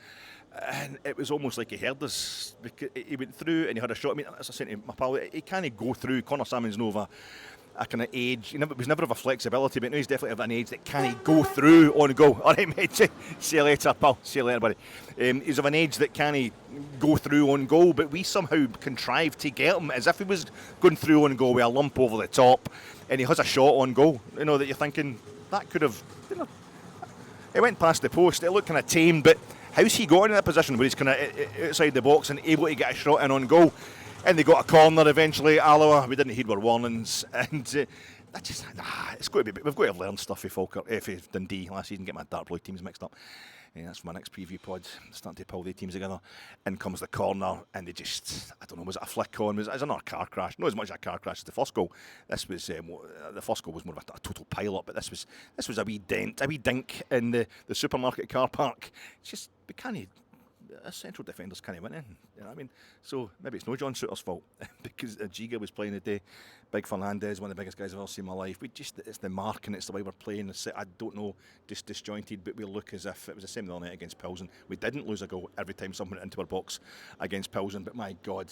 And it was almost like he heard us, because he went through and he had a shot. I mean, as I said to my pal, he can't go through. Connor Salmon's no a kind of age. He was never of a flexibility, but now he's definitely of an age that can't go through on goal. All right, mate. See you later, pal. See you later, buddy. He's of an age that can't go through on goal, but we somehow contrived to get him as if he was going through on goal with a lump over the top, and he has a shot on goal. That you're thinking that could have It went past the post. It looked kind of tame, but how's he got in that position where he's kind of outside the box and able to get a shot in on goal? And they got a corner eventually. Alloa, we didn't heed our warnings, and it's got to be. We've got to have learned stuff for Falkirk, for Dundee last season. Get my dark blue teams mixed up. That's my next preview pod. Starting to pull the teams together. In comes the corner, and they just, I don't know, was it a flick on? Was it another car crash? Not as much a car crash as the first goal. This was the first goal was more of a total pile up, but this was a wee dent, a wee dink in the supermarket car park. It's just we can't. Central defenders can't win in. You know what I mean? So maybe it's no John Souttar's fault because Giga was playing today. Big Fernandez, one of the biggest guys I've ever seen in my life. It's the mark and it's the way we're playing. I don't know, just disjointed, but we look as if it was the same the other night against Pilsen. We didn't lose a goal every time someone went into our box against Pilsen, but my God,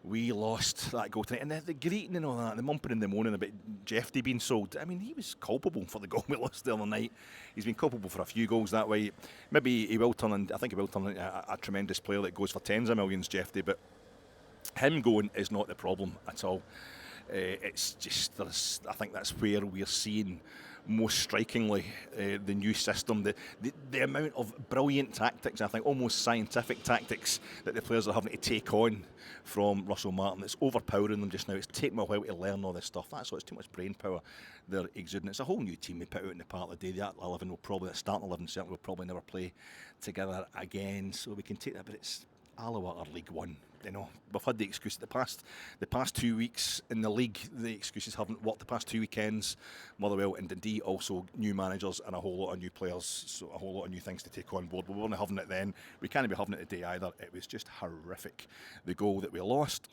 we lost that goal tonight. And the greeting and all that, the mumping and the moaning about Jeffy being sold. I mean, he was culpable for the goal we lost the other night. He's been culpable for a few goals that way. Maybe he will turn into, I think he will turn into a tremendous player that goes for tens of millions, Jeffy, but him going is not the problem at all. It's just, I think that's where we're seeing most strikingly the new system, the amount of brilliant tactics, I think almost scientific tactics that the players are having to take on from Russell Martin. It's overpowering them just now. It's taking them a while to learn all this stuff. That's why it's too much brain power they're exuding. It's a whole new team we put out in the park today. The 11 will probably, the starting 11 certainly will probably never play together again, so we can take that, but it's Alloa are League One. You know, we've had the excuse the past 2 weeks in the league. The excuses haven't worked. The past 2 weekends, Motherwell and Dundee, also new managers and a whole lot of new players, so a whole lot of new things to take on board. We weren't having it then. We can't be having it today either. It was just horrific. The goal that we lost,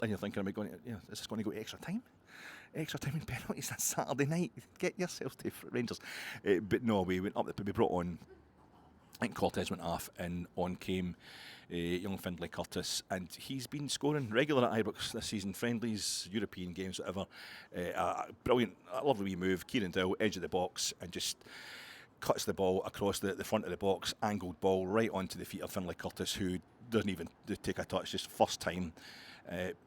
and you're thinking, is this going to go to extra time? Extra time and penalties that Saturday night. Get yourselves to Rangers. But no, we went up. We brought on. I think Cortez went off, and on came young Findlay Curtis, and he's been scoring regular at Ibrox this season, friendlies, European games, whatever. Brilliant, a lovely wee move. Kieran Dow, edge of the box, and just cuts the ball across the front of the box, angled ball right onto the feet of Findlay Curtis, who doesn't even take a touch, just first time.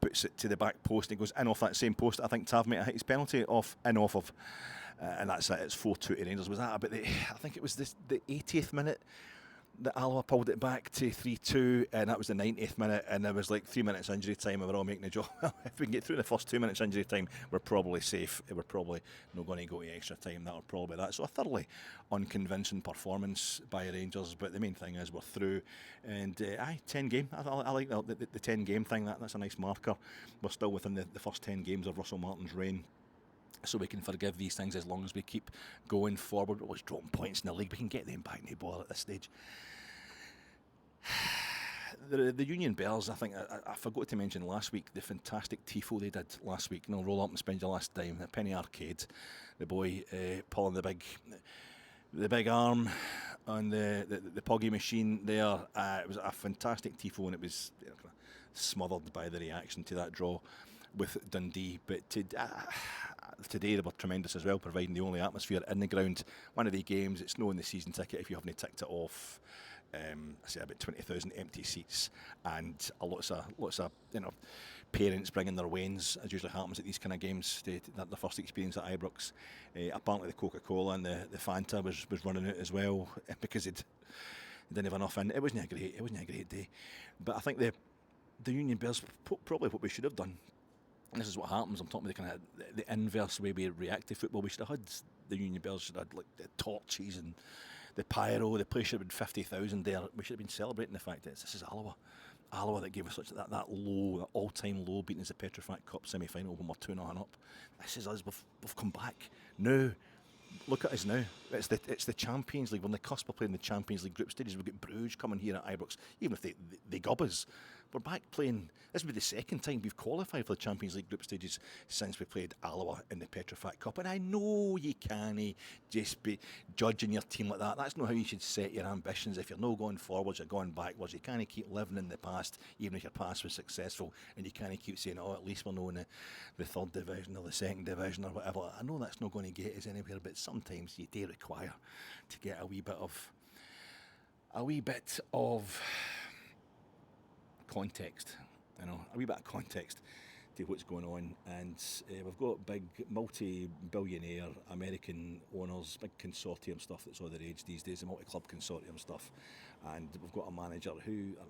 Puts it to the back post, and goes in off that same post. I think Tav might have hit his penalty off of. And that's it. It's 4-2 to Rangers. Was that about I think it was the 80th minute that Alloa pulled it back to 3-2, and that was the 90th minute, and there was like 3 minutes injury time, and we're all making a joke. If we can get through the first 2 minutes injury time, we're probably safe. We're probably not going to go to extra time. That'll probably be that. So a thoroughly unconvincing performance by Rangers, but the main thing is we're through. And 10 game. I like the 10 game thing. That's a nice marker. We're still within the first 10 games of Russell Martin's reign, so we can forgive these things as long as we keep going forward. We're always dropping points in the league. We can get them back in the ball at this stage. The Union Bears, I think I forgot to mention last week the fantastic tifo they did last week. Roll up and spend your last dime at Penny Arcade. The boy pulling the big arm on the puggy machine there. It was a fantastic tifo, and it was kind of smothered by the reaction to that draw with Dundee. But today they were tremendous as well, providing the only atmosphere in the ground. One of the games, it's no in the season ticket if you haven't ticked it off. I say about 20,000 empty seats, and lots of parents bringing their wains, as usually happens at these kind of games. Their first experience at Ibrox. Apparently the Coca-Cola and the Fanta was running out as well because they didn't have enough in. It wasn't a great day, but I think the Union Bears probably what we should have done. And this is what happens. I'm talking about the inverse way we react to football. We should have had the Union Bears should have had like the torches and the pyro. The place should have been 50,000 there. We should have been celebrating the fact that this is Alloa that gave us such that low, that all-time low, beating us the Petrofac Cup semi-final when we're 2-0 up. This is us. We've come back now. Look at us now. It's the Champions League. We're on the cusp of playing the Champions League group stages. We've got Bruges coming here at Ibrox. Even if they gob us, we're back playing. This will be the second time we've qualified for the Champions League group stages since we played Alloa in the Petrofac Cup. And I know you can't just be judging your team like that. That's not how you should set your ambitions. If you're not going forwards, you're going backwards. You can't keep living in the past, even if your past was successful. And you can't keep saying, at least we're not in the third division or the second division or whatever. I know that's not going to get us anywhere, but sometimes you do require to get a wee bit of context, a wee bit of context to what's going on, and we've got big multi-billionaire American owners, big consortium stuff that's all the rage these days, the multi-club consortium stuff, and we've got a manager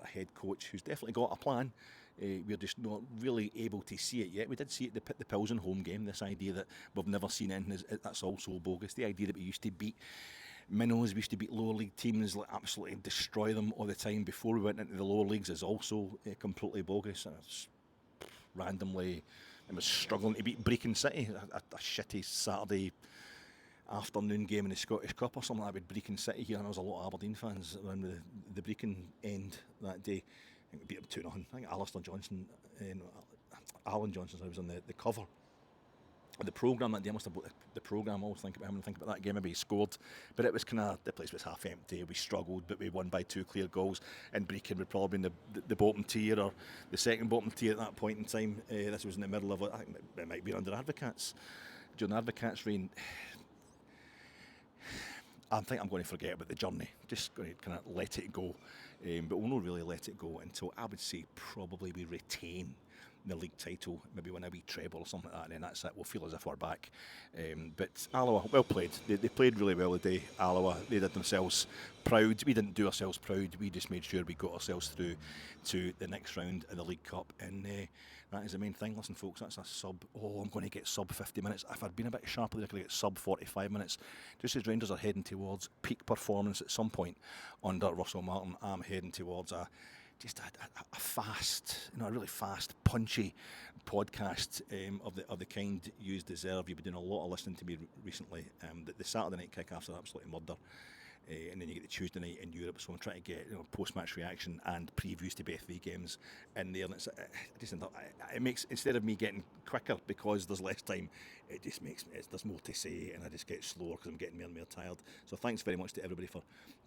a head coach who's definitely got a plan. We're just not really able to see it yet. We did see it the Pilsen home game, this idea that we've never seen anything, that's also bogus. The idea that we used to beat minnows, we used to beat lower league teams, like absolutely destroy them all the time before we went into the lower leagues is also completely bogus. It's randomly, I was struggling to beat Brecon City, a shitty Saturday afternoon game in the Scottish Cup or something like that with Brecon City here, and there was a lot of Aberdeen fans around the Brecon end that day. I think we beat them 2-0. I think Alan Johnson was on the cover of the programme that day. I must have bought the programme. I always think about him and think about that game. Maybe he scored, but it was kind of, the place was half empty. We struggled, but we won by 2 clear goals. And Brecon would probably been the bottom tier or the second bottom tier at that point in time. This was in the middle of I think it might be under Advocates, during Advocates' reign. I think I'm going to forget about the journey. Just going to kind of let it go. But we'll not really let it go until, I would say, probably we retain the league title, maybe win a wee treble or something like that, and then that's it. We'll feel as if we're back. But Alloa, well played. They played really well today. Alloa, they did themselves proud. We didn't do ourselves proud. We just made sure we got ourselves through to the next round of the League Cup, and that is the main thing. Listen, folks, that's a sub. Oh, I'm going to get sub 50 minutes. If I'd been a bit sharper, I could get sub 45 minutes. Just as Rangers are heading towards peak performance at some point under Russell Martin, I'm heading towards a fast, a really fast, punchy podcast of the kind you deserve. You've been doing a lot of listening to me recently. The Saturday night kickoffs are absolutely murder. And then you get the Tuesday night in Europe, so I'm trying to get post-match reaction and previews to BFV games in there. And it makes, instead of me getting quicker because there's less time, it just makes there's more to say, and I just get slower because I'm getting more and more tired. So thanks very much to everybody for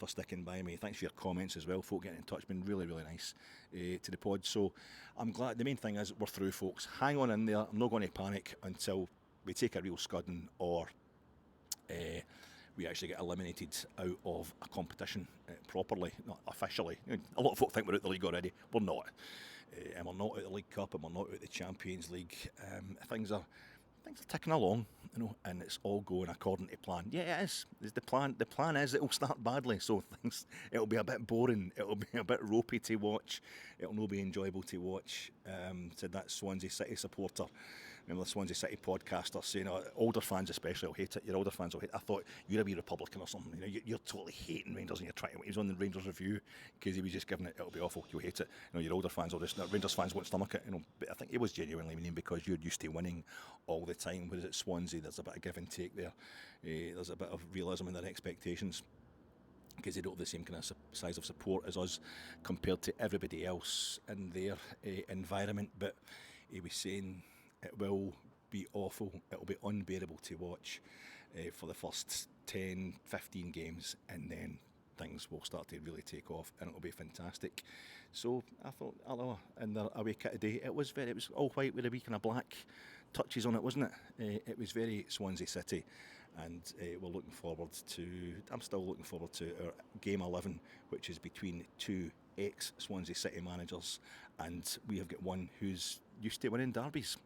sticking by me. Thanks for your comments as well, folk getting in touch. It's been really, really nice to the pod. So I'm glad. The main thing is we're through, folks. Hang on in there. I'm not going to panic until we take a real scudding or we actually get eliminated out of a competition properly, not officially. A lot of folk think we're out the league already. We're not. And we're not out the League Cup, and we're not out the Champions League. Things are ticking along, and it's all going according to plan. Yeah, it is. The plan is it'll start badly, so it'll be a bit boring. It'll be a bit ropey to watch. It'll not be enjoyable to watch. Said that Swansea City supporter. Remember the Swansea City podcaster saying, older fans especially will hate it. Your older fans will hate it. I thought, you're a wee Republican or something. You're totally hating Rangers and you're trying to... He was on the Rangers review because he was just giving it, it'll be awful, you'll hate it. Your older fans will just... Rangers fans won't stomach it. But I think it was genuinely meaning because you're used to winning all the time. Whereas at Swansea, there's a bit of give and take there. There's a bit of realism in their expectations, because they don't have the same kind of size of support as us compared to everybody else in their environment. But he was saying it will be awful, it'll be unbearable to watch for the first 10, 15 games, and then things will start to really take off and it'll be fantastic. So I thought Alloa in their away kit today, it was all white with a wee kind of black touches on it, wasn't it? It was very Swansea City, and I'm still looking forward to our game 11, which is between two ex-Swansea City managers, and we have got one who's used to winning derbies.